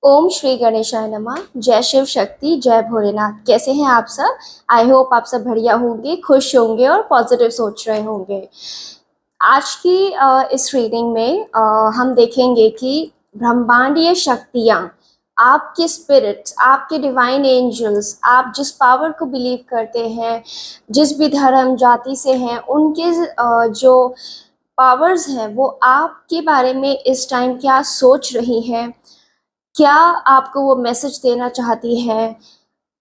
ओम श्री गणेशाय नमः। जय शिव शक्ति, जय भोलेनाथ। कैसे हैं आप सब? आई होप आप सब बढ़िया होंगे, खुश होंगे और पॉजिटिव सोच रहे होंगे। आज की इस रीडिंग में हम देखेंगे कि ब्रह्मांडीय शक्तियाँ, आपके स्पिरिट्स, आपके डिवाइन एंजल्स, आप जिस पावर को बिलीव करते हैं, जिस भी धर्म जाति से हैं, उनके जो पावर्स हैं वो आपके बारे में इस टाइम क्या सोच रही हैं, क्या आपको वो मैसेज देना चाहती है,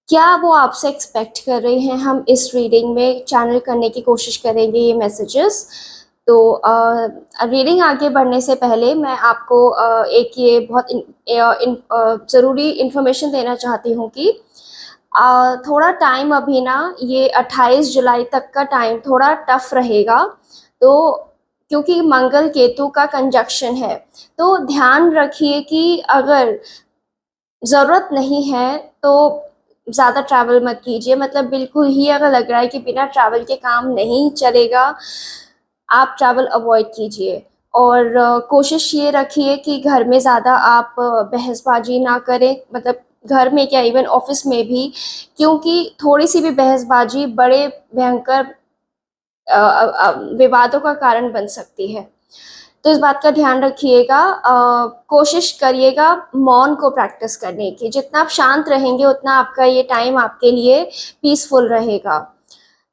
क्या वो आपसे एक्सपेक्ट कर रही हैं। हम इस रीडिंग में चैनल करने की कोशिश करेंगे ये मैसेजेस। तो रीडिंग आगे बढ़ने से पहले मैं आपको एक ये बहुत ज़रूरी इन्फॉर्मेशन देना चाहती हूँ कि थोड़ा टाइम अभी ना, ये 28 जुलाई तक का टाइम थोड़ा टफ रहेगा। तो क्योंकि मंगल केतु का कंजक्शन है, तो ध्यान रखिए कि अगर ज़रूरत नहीं है तो ज़्यादा ट्रैवल मत कीजिए। मतलब बिल्कुल ही अगर लग रहा है कि बिना ट्रैवल के काम नहीं चलेगा, आप ट्रैवल अवॉइड कीजिए। और कोशिश ये रखिए कि घर में ज़्यादा आप बहसबाजी ना करें, मतलब घर में क्या, इवन ऑफिस में भी, क्योंकि थोड़ी सी भी बहसबाजी बड़े भयंकर विवादों का कारण बन सकती है। तो इस बात का ध्यान रखिएगा। कोशिश करिएगा मौन को प्रैक्टिस करने की। जितना आप शांत रहेंगे उतना आपका ये टाइम आपके लिए पीसफुल रहेगा।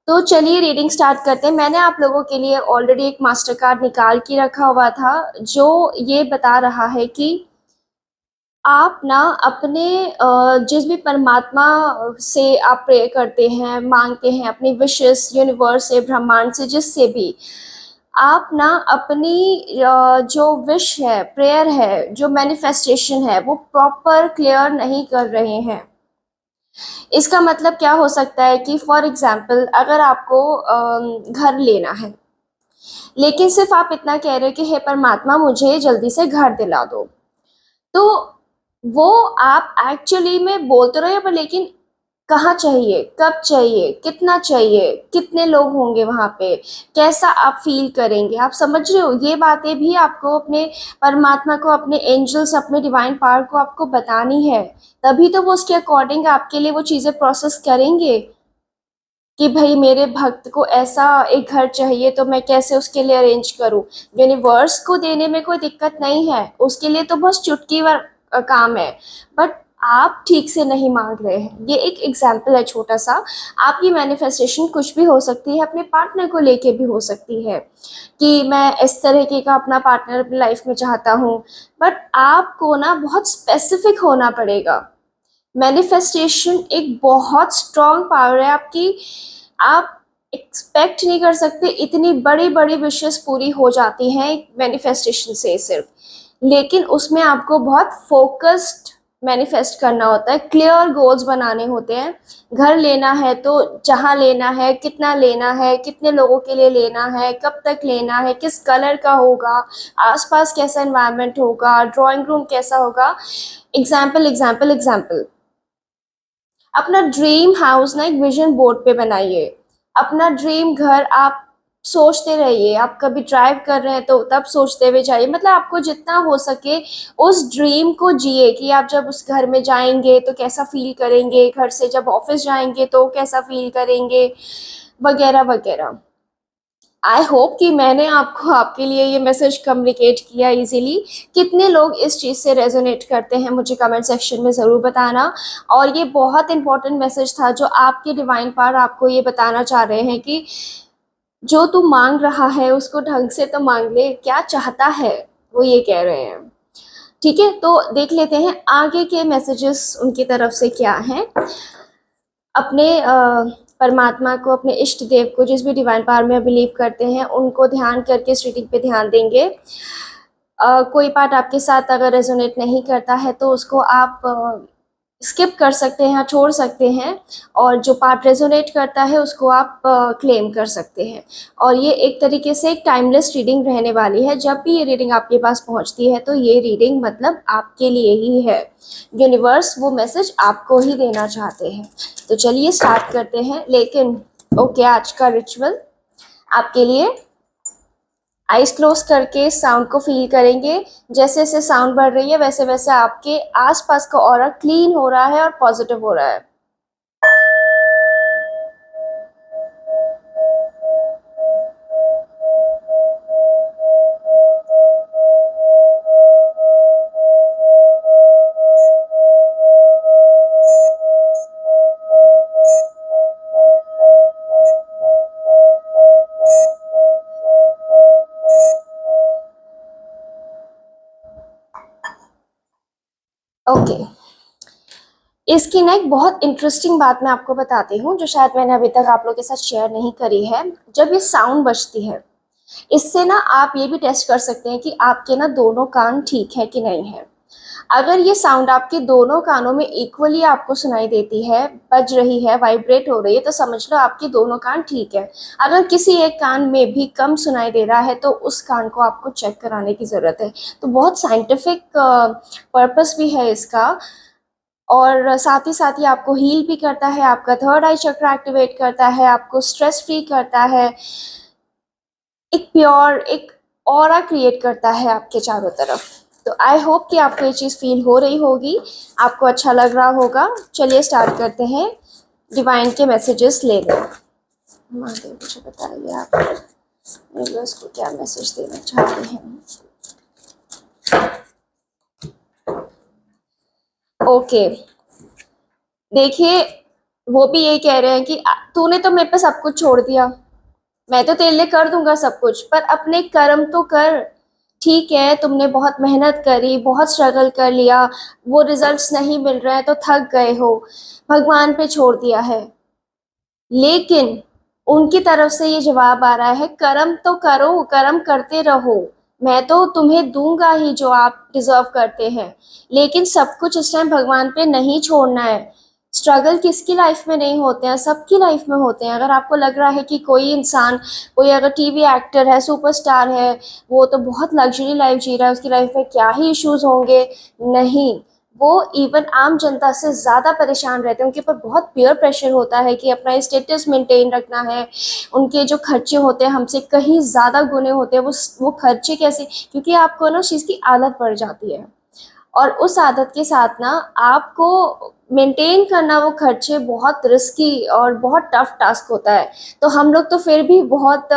तो चलिए रीडिंग स्टार्ट करते हैं। मैंने आप लोगों के लिए ऑलरेडी एक मास्टर कार्ड निकाल के रखा हुआ था जो ये बता रहा है कि आप ना अपने जिस भी परमात्मा से आप प्रे करते हैं, मांगते हैं अपनी विशेस, यूनिवर्स से, ब्रह्मांड से, जिससे भी आप ना अपनी जो विश है, प्रेयर है, जो मैनिफेस्टेशन है, वो प्रॉपर क्लियर नहीं कर रहे हैं। इसका मतलब क्या हो सकता है कि फॉर एग्जांपल अगर आपको घर लेना है, लेकिन सिर्फ आप इतना कह रहे हो कि हे परमात्मा मुझे जल्दी से घर दिला दो, तो वो आप एक्चुअली में बोलते रहे हो, पर लेकिन कहाँ चाहिए, कब चाहिए, कितना चाहिए, कितने लोग होंगे वहाँ पे, कैसा आप फील करेंगे, आप समझ रहे हो? ये बातें भी आपको अपने परमात्मा को, अपने एंजल्स, अपने डिवाइन पावर को आपको बतानी है। तभी तो वो उसके अकॉर्डिंग आपके लिए वो चीज़ें प्रोसेस करेंगे कि भाई मेरे भक्त को ऐसा एक घर चाहिए, तो मैं कैसे उसके लिए अरेंज करूं। यूनिवर्स को देने में कोई दिक्कत नहीं है, उसके लिए तो बस चुटकी भर काम है। बट आप ठीक से नहीं मांग रहे हैं। ये एक एग्जाम्पल है छोटा सा। आपकी मैनिफेस्टेशन कुछ भी हो सकती है, अपने पार्टनर को लेके भी हो सकती है कि मैं इस तरीके का अपना पार्टनर अपनी लाइफ में चाहता हूँ। बट आपको ना बहुत स्पेसिफिक होना पड़ेगा। मैनिफेस्टेशन एक बहुत स्ट्रॉन्ग पावर है आपकी। आप एक्सपेक्ट नहीं कर सकते, इतनी बड़ी बड़ी विशेस पूरी हो जाती हैं मैनिफेस्टेशन से सिर्फ। लेकिन उसमें आपको बहुत फोकस्ड मैनिफेस्ट करना होता है, क्लियर गोल्स बनाने होते हैं। घर लेना है तो जहाँ लेना है, कितना लेना है, कितने लोगों के लिए लेना है, कब तक लेना है, किस कलर का होगा, आसपास कैसा एनवायरनमेंट होगा, ड्राइंग रूम कैसा होगा। एग्जाम्पल एग्जाम्पल एग्जाम्पल, अपना ड्रीम हाउस ना एक विजन बोर्ड पे बनाइए। अपना ड्रीम घर आप सोचते रहिए। आप कभी ड्राइव कर रहे हैं तो तब सोचते हुए जाइए। मतलब आपको जितना हो सके उस ड्रीम को जिए कि आप जब उस घर में जाएंगे तो कैसा फील करेंगे, घर से जब ऑफिस जाएंगे तो कैसा फील करेंगे, वगैरह वगैरह। आई होप कि मैंने आपको आपके लिए ये मैसेज कम्युनिकेट किया इजीली। कितने लोग इस चीज़ से रेजोनेट करते हैं मुझे कमेंट सेक्शन में ज़रूर बताना। और ये बहुत इंपॉर्टेंट मैसेज था जो आपके डिवाइन पावर आपको ये बताना चाह रहे हैं कि जो तू मांग रहा है उसको ढंग से तो मांग ले, क्या चाहता है वो ये कह रहे हैं। ठीक है, तो देख लेते हैं आगे के मैसेजेस उनकी तरफ से क्या हैं। अपने परमात्मा को, अपने इष्ट देव को, जिस भी डिवाइन पावर में बिलीव करते हैं, उनको ध्यान करके इस रीडिंग पे ध्यान देंगे। कोई पार्ट आपके साथ अगर रेजोनेट नहीं करता है तो उसको आप स्किप कर सकते हैं, छोड़ सकते हैं। और जो पार्ट रेजोनेट करता है उसको आप क्लेम कर सकते हैं। और ये एक तरीके से एक टाइमलेस रीडिंग रहने वाली है। जब भी ये रीडिंग आपके पास पहुंचती है तो ये रीडिंग मतलब आपके लिए ही है। यूनिवर्स वो मैसेज आपको ही देना चाहते हैं। तो चलिए स्टार्ट करते हैं। लेकिन ओके, आज का रिचुअल आपके लिए आइज क्लोज करके साउंड को फील करेंगे। जैसे जैसे साउंड बढ़ रही है वैसे वैसे आपके आसपास का ऑरा क्लीन हो रहा है और पॉजिटिव हो रहा है। ओके, इसकी ना एक बहुत इंटरेस्टिंग बात मैं आपको बताती हूँ जो शायद मैंने अभी तक आप लोगों के साथ शेयर नहीं करी है। जब ये साउंड बजती है, इससे ना आप ये भी टेस्ट कर सकते हैं कि आपके ना दोनों कान ठीक है कि नहीं है। अगर ये साउंड आपके दोनों कानों में इक्वली आपको सुनाई देती है, बज रही है, वाइब्रेट हो रही है, तो समझ लो आपके दोनों कान ठीक है। अगर किसी एक कान में भी कम सुनाई दे रहा है तो उस कान को आपको चेक कराने की ज़रूरत है। तो बहुत साइंटिफिक पर्पस भी है इसका। और साथ ही आपको हील भी करता है, आपका थर्ड आई चक्र एक्टिवेट करता है, आपको स्ट्रेस फ्री करता है, एक प्योर एक ऑरा क्रिएट करता है आपके चारों तरफ। तो आई होप कि आपको ये चीज़ फील हो रही होगी, आपको अच्छा लग रहा होगा। चलिए स्टार्ट करते हैं डिवाइन के मैसेजेस लेना। महादेव मुझे बताइए आप यूनिवर्स को क्या मैसेज देना चाहते हैं। ओके, देखिए वो भी यही कह रहे हैं कि तूने तो मेरे पे सब कुछ छोड़ दिया, मैं तो तेरे लिए कर दूंगा सब कुछ, पर अपने कर्म तो कर। ठीक है, तुमने बहुत मेहनत करी, बहुत स्ट्रगल कर लिया, वो रिजल्ट्स नहीं मिल रहे हैं तो थक गए हो, भगवान पे छोड़ दिया है। लेकिन उनकी तरफ से ये जवाब आ रहा है, कर्म तो करो, कर्म करते रहो, मैं तो तुम्हें दूंगा ही जो आप डिजर्व करते हैं। लेकिन सब कुछ इस टाइम भगवान पे नहीं छोड़ना है। स्ट्रगल किसकी लाइफ में नहीं होते हैं, सबकी लाइफ में होते हैं। अगर आपको लग रहा है कि कोई इंसान, कोई अगर टीवी एक्टर है, सुपरस्टार है, वो तो बहुत लग्जरी लाइफ जी रहा है, उसकी लाइफ में क्या ही इश्यूज होंगे, नहीं। वो इवन आम जनता से ज़्यादा परेशान रहते हैं, उनके ऊपर बहुत पीयर प्रेशर होता है कि अपना स्टेटस मेंटेन रखना है। उनके जो खर्चे होते हैं हमसे कहीं ज़्यादा गुने होते हैं। वो खर्चे कैसे, क्योंकि आपको ना उस चीज़ की आदत पड़ जाती है, और उस आदत के साथ ना आपको मेंटेन करना वो खर्चे बहुत रिस्की और बहुत टफ टास्क होता है। तो हम लोग तो फिर भी बहुत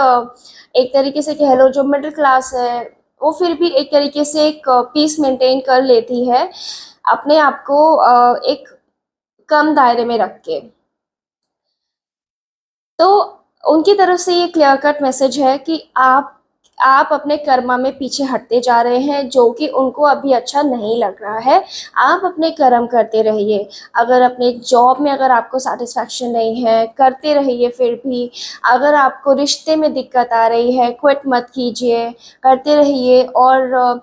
एक तरीके से कह लो जो मिडिल क्लास है, वो फिर भी एक तरीके से एक पीस मेंटेन कर लेती है अपने आप को एक कम दायरे में रख के। तो उनकी तरफ से ये क्लियर कट मैसेज है कि आप अपने कर्मा में पीछे हटते जा रहे हैं, जो कि उनको अभी अच्छा नहीं लग रहा है। आप अपने कर्म करते रहिए। अगर अपने जॉब में अगर आपको सेटिस्फैक्शन नहीं है, करते रहिए फिर भी। अगर आपको रिश्ते में दिक्कत आ रही है, क्विट मत कीजिए, करते रहिए। और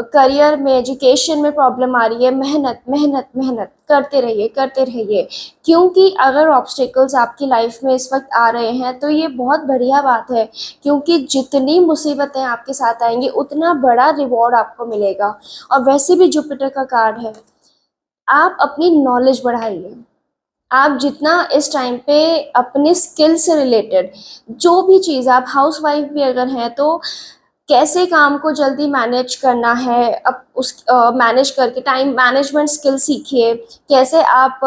करियर में, एजुकेशन में प्रॉब्लम आ रही है, मेहनत मेहनत मेहनत करते रहिए, करते रहिए। क्योंकि अगर ऑब्स्टिकल्स आपकी लाइफ में इस वक्त आ रहे हैं तो ये बहुत बढ़िया बात है, क्योंकि जितनी मुसीबतें आपके साथ आएंगी उतना बड़ा रिवॉर्ड आपको मिलेगा। और वैसे भी जुपिटर का कार्ड है। आप अपनी नॉलेज बढ़ाइए। आप जितना इस टाइम पे अपने स्किल से रिलेटेड जो भी चीज़, आप हाउसवाइफ भी अगर हैं तो कैसे काम को जल्दी मैनेज करना है, अब उस मैनेज करके टाइम मैनेजमेंट स्किल सीखिए। कैसे आप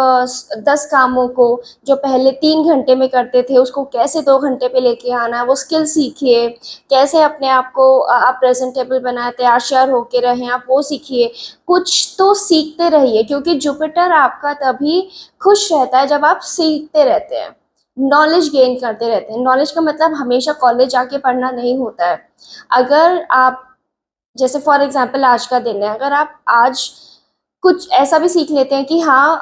10 कामों को जो पहले 3 घंटे में करते थे उसको कैसे 2 घंटे पे लेके आना है, वो स्किल सीखिए। कैसे अपने आप को आप प्रेजेंटेबल बनाए, तैयार श्यार होके रहें, आप वो सीखिए। कुछ तो सीखते रहिए, क्योंकि जुपिटर आपका तभी खुश रहता है जब आप सीखते रहते हैं, नॉलेज गेन करते रहते हैं। नॉलेज का मतलब हमेशा कॉलेज जाके पढ़ना नहीं होता है। अगर आप, जैसे फॉर एग्जांपल आज का दिन है, अगर आप आज कुछ ऐसा भी सीख लेते हैं कि हाँ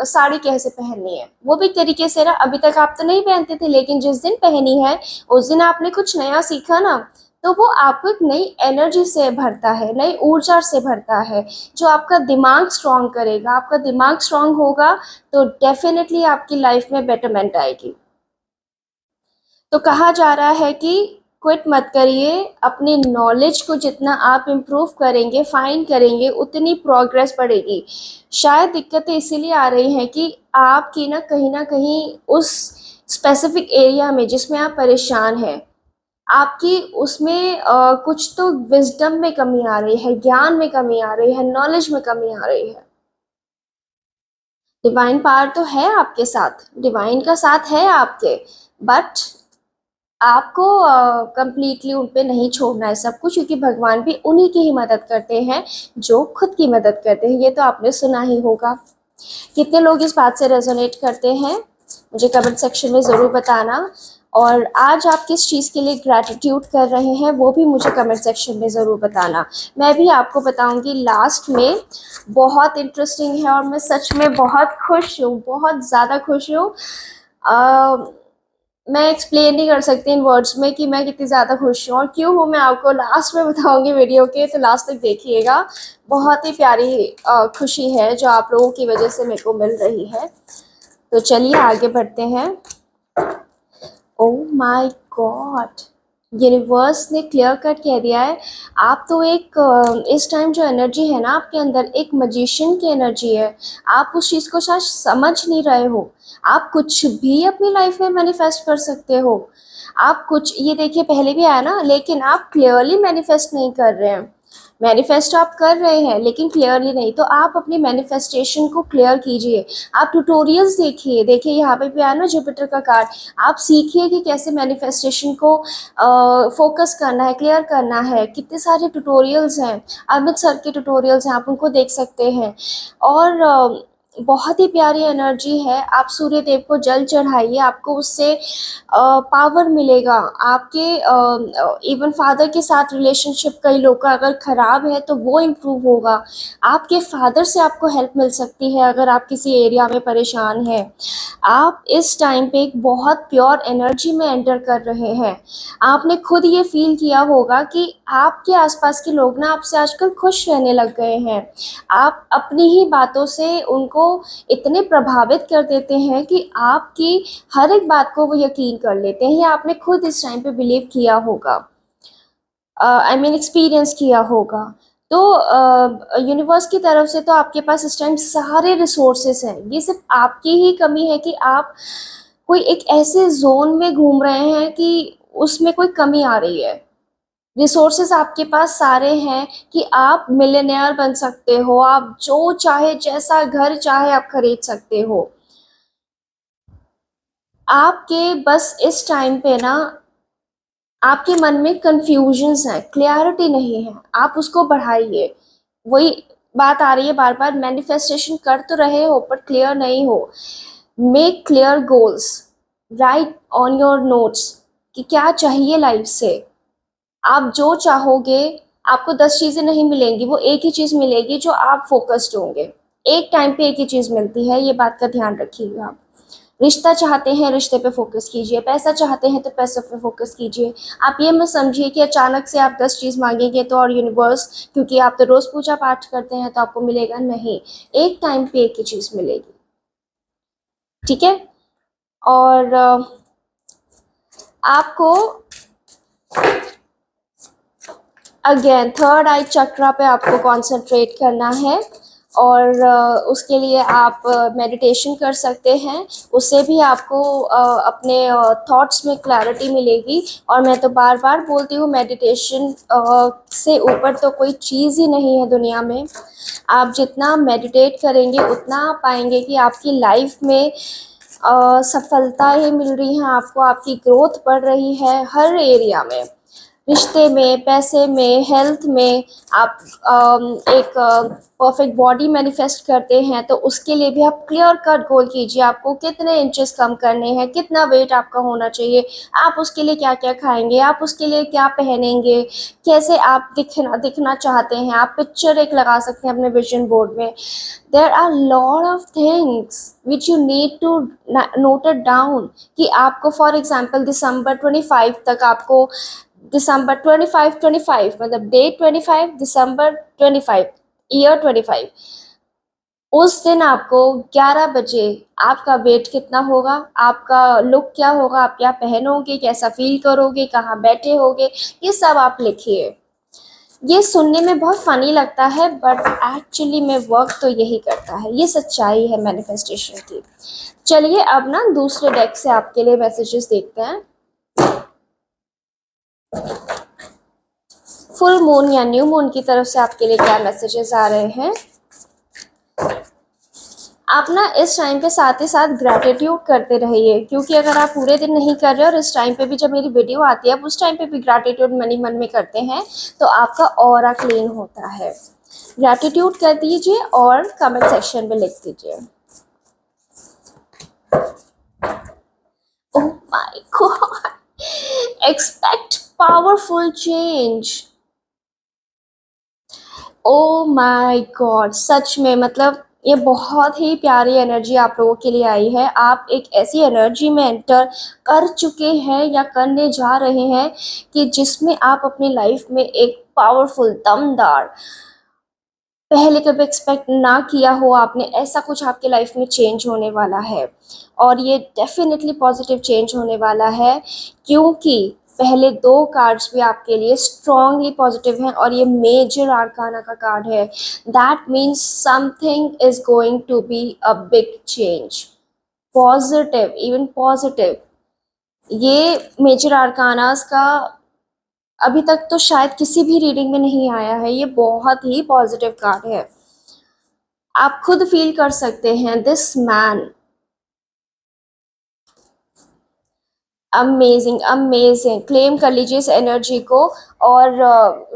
साड़ी कैसे पहननी है, वो भी एक तरीके से ना, अभी तक आप तो नहीं पहनते थे लेकिन जिस दिन पहनी है उस दिन आपने कुछ नया सीखा ना, तो वो आपको एक नई एनर्जी से भरता है, नई ऊर्जा से भरता है, जो आपका दिमाग स्ट्रांग करेगा। आपका दिमाग स्ट्रांग होगा तो डेफिनेटली आपकी लाइफ में बेटरमेंट आएगी। तो कहा जा रहा है कि क्विट मत करिए। अपनी नॉलेज को जितना आप इम्प्रूव करेंगे, फाइन करेंगे, उतनी प्रोग्रेस बढ़ेगी। शायद दिक्कतें इसीलिए आ रही हैं कि आपकी ना कहीं उस स्पेसिफिक एरिया में जिसमें आप परेशान हैं, आपकी उसमें कुछ तो विजडम में कमी आ रही है, ज्ञान में कमी आ रही है, नॉलेज में कमी आ रही है। डिवाइन पावर तो है आपके साथ, डिवाइन का साथ है आपके, बट आपको कंप्लीटली उन पे नहीं छोड़ना है सब कुछ, क्योंकि भगवान भी उन्हीं की ही मदद करते हैं जो खुद की मदद करते हैं। ये तो आपने सुना ही होगा। कितने लोग इस बात से रेजोनेट करते हैं, मुझे कमेंट सेक्शन में ज़रूर बताना। और आज आप किस चीज़ के लिए ग्रैटिट्यूड कर रहे हैं वो भी मुझे कमेंट सेक्शन में ज़रूर बताना। मैं भी आपको बताऊंगी लास्ट में। बहुत इंटरेस्टिंग है और मैं सच में बहुत खुश हूँ, बहुत ज़्यादा खुश हूँ। मैं एक्सप्लेन नहीं कर सकती इन वर्ड्स में कि मैं कितनी ज़्यादा खुश हूँ और क्यों हूँ। मैं आपको लास्ट में बताऊंगी वीडियो के, तो लास्ट तक देखिएगा। बहुत ही प्यारी खुशी है जो आप लोगों की वजह से मेरे को मिल रही है। तो चलिए आगे बढ़ते हैं। ओह माय गॉड, यूनिवर्स ने क्लियर कट कह दिया है। आप तो एक इस टाइम जो एनर्जी है ना आपके अंदर, एक मजिशियन की एनर्जी है। आप उस चीज़ को शायद समझ नहीं रहे हो। आप कुछ भी अपनी लाइफ में मैनिफेस्ट कर सकते हो। आप कुछ, ये देखिए पहले भी आया ना, लेकिन आप क्लियरली मैनिफेस्ट नहीं कर रहे हैं। मैनिफेस्ट आप कर रहे हैं लेकिन क्लियरली नहीं। तो आप अपनी मैनिफेस्टेशन को क्लियर कीजिए। आप ट्यूटोरियल्स देखिए, देखिए यहाँ पे भी आया ना जुपिटर का कार्ड। आप सीखिए कि कैसे मैनिफेस्टेशन को फोकस करना है, क्लियर करना है। कितने सारे ट्यूटोरियल्स हैं, अमित सर के ट्यूटोरियल्स हैं, आप उनको देख सकते हैं। और बहुत ही प्यारी एनर्जी है। आप सूर्य देव को जल चढ़ाइए, आपको उससे पावर मिलेगा। आपके इवन फादर के साथ रिलेशनशिप कई लोग का अगर ख़राब है तो वो इम्प्रूव होगा। आपके फादर से आपको हेल्प मिल सकती है अगर आप किसी एरिया में परेशान हैं। आप इस टाइम पे एक बहुत प्योर एनर्जी में एंटर कर रहे हैं। आपने खुद ये फील किया होगा कि आपके आसपास के लोग ना आपसे आजकल खुश रहने लग गए हैं। आप अपनी ही बातों से उनको इतने प्रभावित कर देते हैं कि आपकी हर एक बात को वो यकीन कर लेते हैं। ये आपने खुद इस टाइम पे बिलीव किया होगा, आई मीन एक्सपीरियंस किया होगा। तो यूनिवर्स की तरफ से तो आपके पास इस टाइम सारे रिसोर्सेस हैं। ये सिर्फ आपकी ही कमी है कि आप कोई एक ऐसे जोन में घूम रहे हैं कि उसमें कोई कमी आ रही है। रिसोर्सेज आपके पास सारे हैं कि आप मिलियनेयर बन सकते हो। आप जो चाहे, जैसा घर चाहे आप खरीद सकते हो। आपके बस इस टाइम पे ना आपके मन में कंफ्यूजन्स हैं, क्लियरिटी नहीं है। आप उसको बढ़ाइए। वही बात आ रही है बार बार, मैनिफेस्टेशन कर तो रहे हो पर क्लियर नहीं हो। Make clear goals, right on your notes कि क्या चाहिए लाइफ से। आप जो चाहोगे, आपको 10 चीज़ें नहीं मिलेंगी, वो एक ही चीज़ मिलेगी जो आप फोकस्ड होंगे। एक टाइम पे एक ही चीज़ मिलती है, ये बात का ध्यान रखिएगा आप। रिश्ता चाहते हैं, रिश्ते पे फोकस कीजिए। पैसा चाहते हैं तो पैसों पे फोकस कीजिए। आप ये मत समझिए कि अचानक से आप 10 चीज़ मांगेंगे तो और यूनिवर्स, क्योंकि आप तो रोज़ पूजा पाठ करते हैं तो आपको मिलेगा नहीं। एक टाइम पे एक ही चीज़ मिलेगी, ठीक है। और आपको अगेन थर्ड आई चक्रा पे आपको कंसंट्रेट करना है। और उसके लिए आप मेडिटेशन कर सकते हैं। उससे भी आपको अपने थॉट्स में क्लैरिटी मिलेगी। और मैं तो बार बार बोलती हूँ, मेडिटेशन से ऊपर तो कोई चीज़ ही नहीं है दुनिया में। आप जितना मेडिटेट करेंगे उतना आप पाएंगे कि आपकी लाइफ में सफलताएं मिल रही हैं आपको, आपकी ग्रोथ बढ़ रही है हर एरिया में। रिश्ते में, पैसे में, हेल्थ में। आप एक परफेक्ट बॉडी मैनिफेस्ट करते हैं तो उसके लिए भी आप क्लियर कट गोल कीजिए। आपको कितने इंचेस कम करने हैं, कितना वेट आपका होना चाहिए, आप उसके लिए क्या क्या खाएंगे, आप उसके लिए क्या पहनेंगे, कैसे आप दिखना दिखना चाहते हैं। आप पिक्चर एक लगा सकते हैं अपने विजन बोर्ड में। There are lot of things which you need to note it down कि आपको फॉर एग्जाम्पल दिसंबर 25 तक आपको, दिसंबर 25 मतलब Day 25 दिसंबर 25 ईयर 25, उस दिन आपको 11 बजे आपका वेट कितना होगा, आपका लुक क्या होगा, आप क्या पहनोगे, कैसा फील करोगे, कहाँ बैठे होगे, ये सब आप लिखिए। ये सुनने में बहुत फनी लगता है बट एक्चुअली में वर्क तो यही करता है। ये सच्चाई है मैनिफेस्टेशन की। चलिए अब ना दूसरे डेक से आपके लिए मैसेजेस देखते हैं। फुल मून या न्यू मून की तरफ से आपके लिए क्या मैसेजेस आ रहे हैं? आप ना इस टाइम पे साथ ही साथ ग्रैटिट्यूड करते रहिए, क्योंकि अगर आप पूरे दिन नहीं कर रहे और इस टाइम पे भी जब मेरी वीडियो आती है आप उस टाइम पे भी ग्रैटिट्यूड मन ही मन में करते हैं तो आपका ऑरा क्लीन होता है। ग्रैटिट्यूड कर दीजिए और कमेंट सेक्शन में लिख दीजिए। Oh my God, expect powerful change. Oh my God, सच में मतलब ये बहुत ही प्यारी एनर्जी आप लोगों के लिए आई है। आप एक ऐसी एनर्जी में एंटर कर चुके हैं या करने जा रहे हैं कि जिसमें आप अपनी लाइफ में एक पावरफुल दमदार, पहले कभी एक्सपेक्ट ना किया हो आपने, ऐसा कुछ आपके लाइफ में चेंज होने वाला है। और ये डेफिनेटली पॉजिटिव चेंज होने वाला है, क्योंकि पहले दो कार्ड्स भी आपके लिए स्ट्रांगली पॉजिटिव हैं और ये मेजर आर्काना का कार्ड है। That means something is going to be a big change, positive, even positive. ये मेजर आर्कानास का अभी तक तो शायद किसी भी रीडिंग में नहीं आया है। ये बहुत ही पॉजिटिव कार्ड है। आप खुद फील कर सकते हैं this man, amazing amazing. Claim कर लीजिए इस एनर्जी को और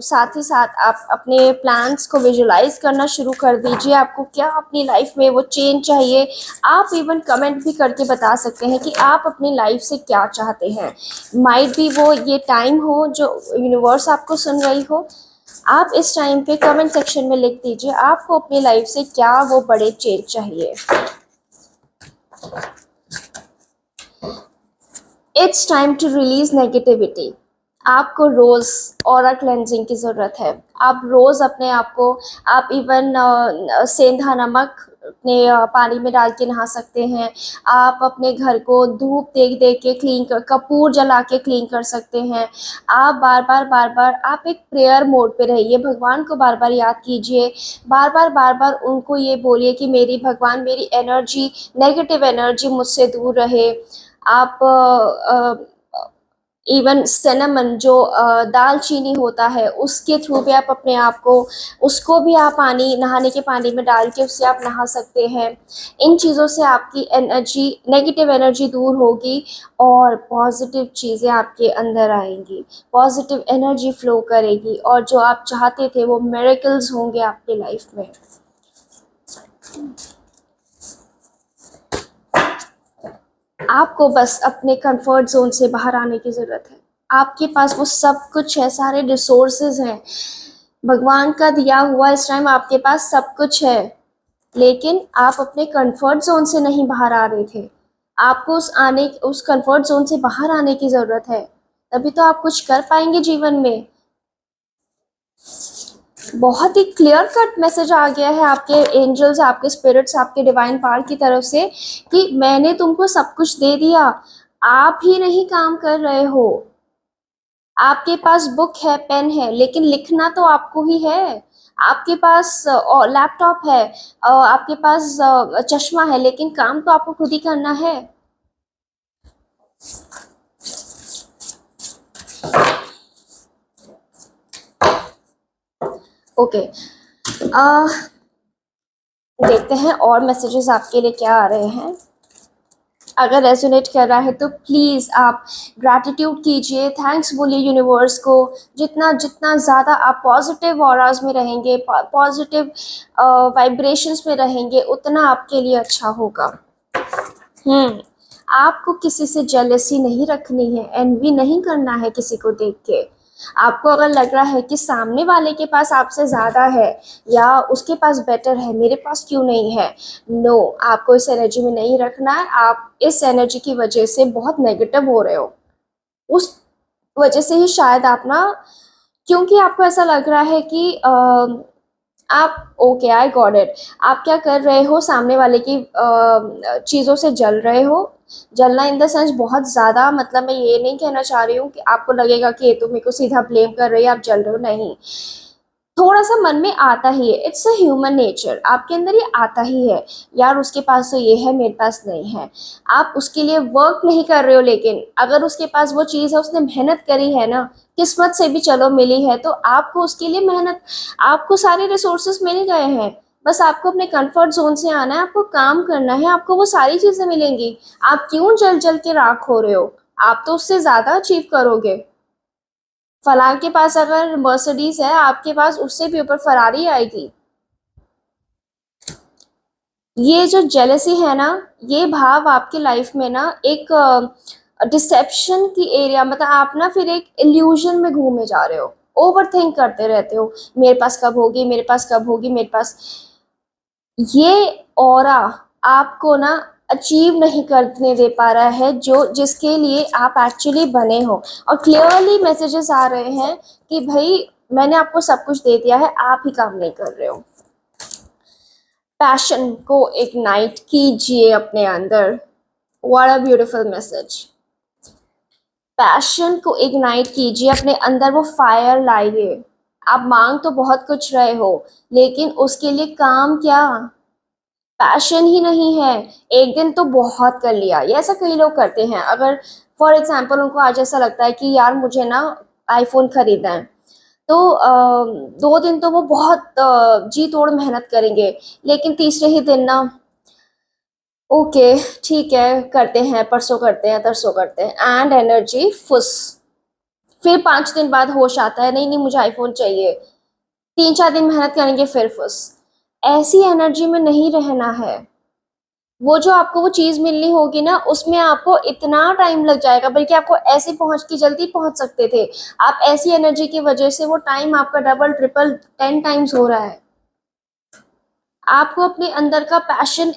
साथ ही साथ आप अपने प्लान्स को विजुलाइज करना शुरू कर दीजिए। आपको क्या अपनी लाइफ में वो चेंज चाहिए, आप इवन कमेंट भी करके बता सकते हैं कि आप अपनी लाइफ से क्या चाहते हैं। माइट भी वो ये टाइम हो जो यूनिवर्स आपको सुन रही हो। आप इस टाइम पे कमेंट सेक्शन में लिख दीजिए आपको अपनी लाइफ से क्या वो बड़े चेंज चाहिए। It's time to release negativity. आपको रोज ऑरा क्लेंजिंग की ज़रूरत है। आप रोज़ अपने आप को, आप इवन सेंधा नमक अपने पानी में डाल के नहा सकते हैं। आप अपने घर को धूप देख देख के क्लीन कर, कपूर जला के क्लीन कर सकते हैं। आप बार बार आप एक प्रेयर मोड पे रहिए, भगवान को बार बार याद कीजिए, बार बार उनको ये बोलिए कि मेरी भगवान, मेरी एनर्जी, नेगेटिव एनर्जी मुझसे दूर रहे। आप इवन सिनेमन जो दालचीनी होता है उसके थ्रू भी आप अपने आप को, उसको भी आप पानी, नहाने के पानी में डाल के उससे आप नहा सकते हैं। इन चीज़ों से आपकी एनर्जी, नेगेटिव एनर्जी दूर होगी और पॉजिटिव चीज़ें आपके अंदर आएंगी, पॉजिटिव एनर्जी फ्लो करेगी और जो आप चाहते थे वो मिरेकल्स होंगे आपकी लाइफ में। आपको बस अपने कंफर्ट जोन से बाहर आने की ज़रूरत है। आपके पास वो सब कुछ है, सारे रिसोर्सेज हैं, भगवान का दिया हुआ इस टाइम आपके पास सब कुछ है, लेकिन आप अपने कंफर्ट जोन से नहीं बाहर आ रहे थे। आपको उस कंफर्ट जोन से बाहर आने की ज़रूरत है, तभी तो आप कुछ कर पाएंगे जीवन में। बहुत ही क्लियर कट मैसेज आ गया है आपके एंजल्स, आपके स्पिरिट्स, आपके डिवाइन पावर की तरफ से कि मैंने तुमको सब कुछ दे दिया, आप ही नहीं काम कर रहे हो। आपके पास बुक है, पेन है, लेकिन लिखना तो आपको ही है। आपके पास लैपटॉप है, आपके पास चश्मा है, लेकिन काम तो आपको खुद ही करना है। ओके, देखते हैं और मैसेजेस आपके लिए क्या आ रहे हैं। अगर रेजोनेट कर रहा है तो प्लीज़ आप ग्रैटिट्यूड कीजिए, थैंक्स बोलिए यूनिवर्स को। जितना जितना ज़्यादा आप पॉजिटिव ऑराज में रहेंगे, पॉजिटिव वाइब्रेशंस में रहेंगे, उतना आपके लिए अच्छा होगा। आपको किसी से जेलसी नहीं रखनी है, एनवी नहीं करना है किसी को देख के। आपको अगर लग रहा है कि सामने वाले के पास आपसे ज़्यादा है या उसके पास बेटर है, मेरे पास क्यों नहीं है, नो, आपको इस एनर्जी में नहीं रखना है। आप इस एनर्जी की वजह से बहुत नेगेटिव हो रहे हो, उस वजह से ही शायद आप ना, क्योंकि आपको ऐसा लग रहा है कि आप, ओके आई गॉट इट, आप क्या कर रहे हो, सामने वाले की चीज़ों से जल रहे हो। जलना इन द सेंस बहुत ज़्यादा, मतलब मैं ये नहीं कहना चाह रही हूँ कि आपको लगेगा कि ये तो मेरे को सीधा ब्लेम कर रही है, आप जल रहे हो, नहीं। थोड़ा सा मन में आता ही है, इट्स अ ह्यूमन नेचर, आपके अंदर ये आता ही है, यार उसके पास तो ये है मेरे पास नहीं है। आप उसके लिए वर्क नहीं कर रहे हो, लेकिन अगर उसके पास वो चीज़ है, उसने मेहनत करी है ना, किस्मत से भी चलो मिली है, तो आपको उसके लिए मेहनत, आपको सारे रिसोर्सेस मिल गए हैं। बस आपको अपने कंफर्ट जोन से आना है, आपको काम करना है, आपको वो सारी चीज़ें मिलेंगी। आप क्यों जल जल के राख हो रहे हो? आप तो उससे ज़्यादा अचीव करोगे। फलां के पास अगर मर्सिडीज है, आपके पास उससे भी ऊपर फरारी आएगी। ये जो जेलसी है ना, ये भाव आपकी लाइफ में ना एक डिसेप्शन की एरिया, मतलब आप ना फिर एक इल्यूजन में घूमे जा रहे हो, ओवर थिंक करते रहते हो, मेरे पास कब होगी, मेरे पास कब होगी, मेरे पास। ये ऑरा आपको ना अचीव नहीं करने दे पा रहा है जो जिसके लिए आप एक्चुअली बने हो। और क्लियरली मैसेजेस आ रहे हैं कि भाई मैंने आपको सब कुछ दे दिया है, आप ही काम नहीं कर रहे हो। पैशन को इग्नाइट कीजिए अपने अंदर। What a beautiful message. Passion को इग्नाइट कीजिए अपने अंदर, वो फायर लाइए। आप मांग तो बहुत कुछ रहे हो, लेकिन उसके लिए काम क्या? पैशन ही नहीं है। एक दिन तो बहुत कर लिया, ये ऐसा कई लोग करते हैं। अगर फॉर एग्जांपल उनको आज ऐसा लगता है कि यार मुझे ना आईफोन खरीदना है, तो 2 दिन तो वो बहुत जी तोड़ मेहनत करेंगे, लेकिन तीसरे ही दिन ना, ओके ठीक है करते हैं, परसों करते हैं, तरसों करते हैं, एंड एनर्जी फुस। फिर 5 दिन बाद होश आता है, नहीं नहीं मुझे आईफोन चाहिए। 3-4 दिन मेहनत करेंगे, फिर फुस। ऐसी एनर्जी में नहीं रहना है। वो जो आपको वो चीज मिलनी होगी ना, उसमें आपको इतना टाइम लग जाएगा, बल्कि आपको ऐसे पहुंच के जल्दी पहुंच सकते थे। आप ऐसी एनर्जी की वजह से वो टाइम आपका डबल ट्रिपल 10 टाइम्स हो रहा है। आपको अपने अंदर का पैशन,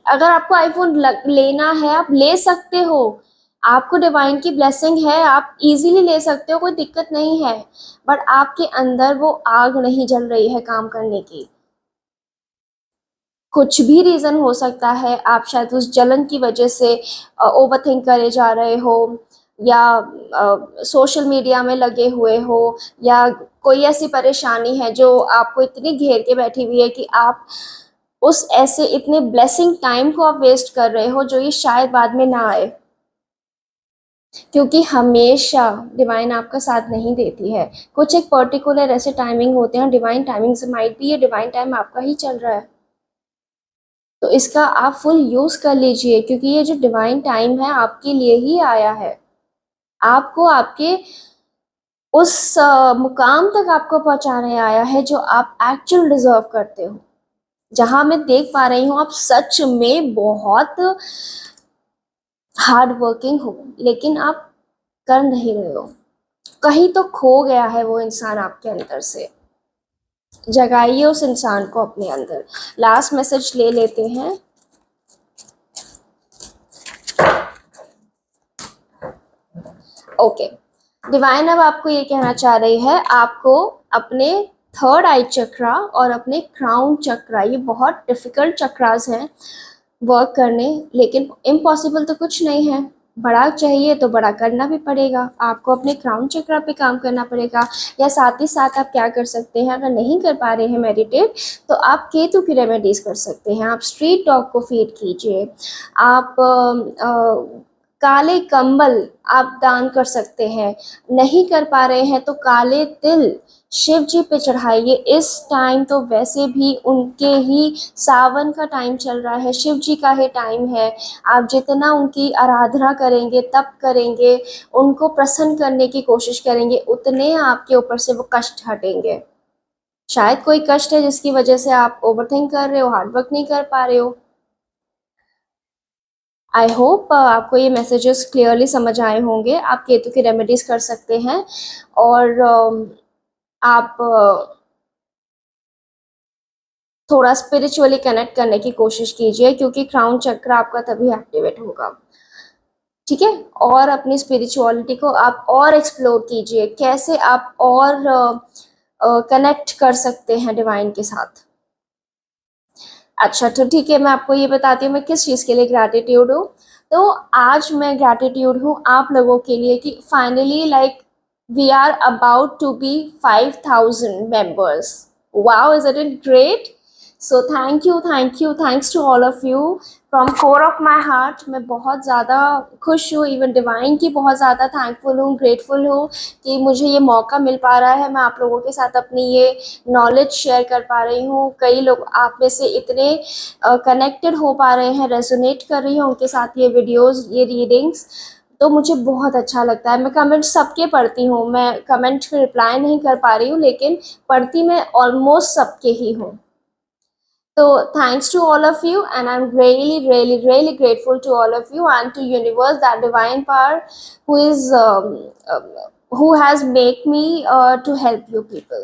अगर आपको आईफोन लेना है, आप ले सकते हो। आपको डिवाइन की ब्लेसिंग है, आप इजीली ले सकते हो, कोई दिक्कत नहीं है। बट आपके अंदर वो आग नहीं जल रही है काम करने की। कुछ भी रीज़न हो सकता है, आप शायद उस जलन की वजह से ओवरथिंक करे जा रहे हो, या सोशल मीडिया में लगे हुए हो, या कोई ऐसी परेशानी है जो आपको इतनी घेर के बैठी हुई है कि आप उस ऐसे इतने ब्लेसिंग टाइम को आप वेस्ट कर रहे हो, जो ये शायद बाद में ना आए। क्योंकि हमेशा डिवाइन आपका साथ नहीं देती है। कुछ एक पर्टिकुलर ऐसे टाइमिंग होते हैं, डिवाइन टाइमिंग से माइट भी ये डिवाइन टाइम आपका ही चल रहा है, तो इसका आप फुल यूज कर लीजिए, क्योंकि ये जो डिवाइन टाइम है आपके लिए ही आया है। आपको आपके उस मुकाम तक आपको पहुंचाने आया है जो आप एक्चुअल डिजर्व करते हो। जहां मैं देख पा रही हूँ आप सच में बहुत हार्ड वर्किंग हो, लेकिन आप कर नहीं रहे हो। कहीं तो खो गया है वो इंसान आपके अंदर से। जगाइए उस इंसान को अपने अंदर। लास्ट मैसेज ले लेते हैं। ओके, डिवाइन अब आपको ये कहना चाह रही है, आपको अपने थर्ड आई चक्रा और अपने क्राउन चक्रा, ये बहुत डिफिकल्ट चक्रास हैं वर्क करने, लेकिन इम्पॉसिबल तो कुछ नहीं है। बड़ा चाहिए तो बड़ा करना भी पड़ेगा, आपको अपने क्राउन चक्रा पे काम करना पड़ेगा। या साथ ही साथ आप क्या कर सकते हैं, अगर नहीं कर पा रहे हैं मेडिटेट, तो आप केतु की रेमेडीज कर सकते हैं। आप स्ट्रीट डॉग को फीड कीजिए। आप काले कंबल आप दान कर सकते हैं। नहीं कर पा रहे हैं तो काले तिल शिव जी पे चढ़ाइए। इस टाइम तो वैसे भी उनके ही सावन का टाइम चल रहा है, शिव जी का ही टाइम है। आप जितना उनकी आराधना करेंगे, तप करेंगे, उनको प्रसन्न करने की कोशिश करेंगे, उतने आपके ऊपर से वो कष्ट हटेंगे। शायद कोई कष्ट है जिसकी वजह से आप ओवरथिंक कर रहे हो, हार्डवर्क नहीं कर पा रहे हो। आई होप आपको ये मैसेजेस क्लियरली समझ आए होंगे। आप केतु की रेमेडीज कर सकते हैं, और आप थोड़ा स्पिरिचुअली कनेक्ट करने की कोशिश कीजिए, क्योंकि क्राउन चक्र आपका तभी एक्टिवेट होगा। ठीक है, और अपनी स्पिरिचुअलिटी को आप और एक्सप्लोर कीजिए, कैसे आप और कनेक्ट कर सकते हैं डिवाइन के साथ। अच्छा तो ठीक है, मैं आपको ये बताती हूँ मैं किस चीज़ के लिए ग्रैटिट्यूड हूँ। तो आज मैं ग्रैटिट्यूड हूँ आप लोगों के लिए कि finally like we are about to be 5,000 members. Wow, isn't it great? So thanks to all of you from core of my heart. मैं बहुत ज़्यादा खुश हूँ, इवन डिवाइन की बहुत ज़्यादा थैंकफुल हूँ, ग्रेटफुल हूँ कि मुझे ये मौका मिल पा रहा है, मैं आप लोगों के साथ अपनी ये नॉलेज शेयर कर पा रही हूँ। कई लोग आप में से इतने कनेक्टेड हो पा रहे हैं, रेजोनेट कर रही हूँ उनके साथ ये वीडियोज़, ये रीडिंग्स, तो मुझे बहुत अच्छा लगता है। मैं कमेंट सबके पढ़ती हूँ, मैं कमेंट में रिप्लाई नहीं कर पा रही हूँ, लेकिन पढ़ती मैं ऑलमोस्ट सबके ही हूँ। So thanks to all of you, and I'm really grateful to all of you and to universe, that divine power who is who has make me to help you people.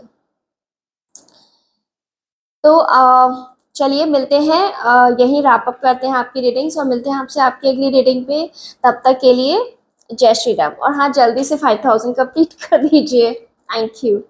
तो चलिए मिलते हैं, यहीं wrap up करते हैं आपकी readings और मिलते हैं आपसे आपकी अगली रीडिंग पे। तब तक के लिए जय श्री राम, और हाँ, जल्दी से 5,000 कंप्लीट कर दीजिए। Thank you.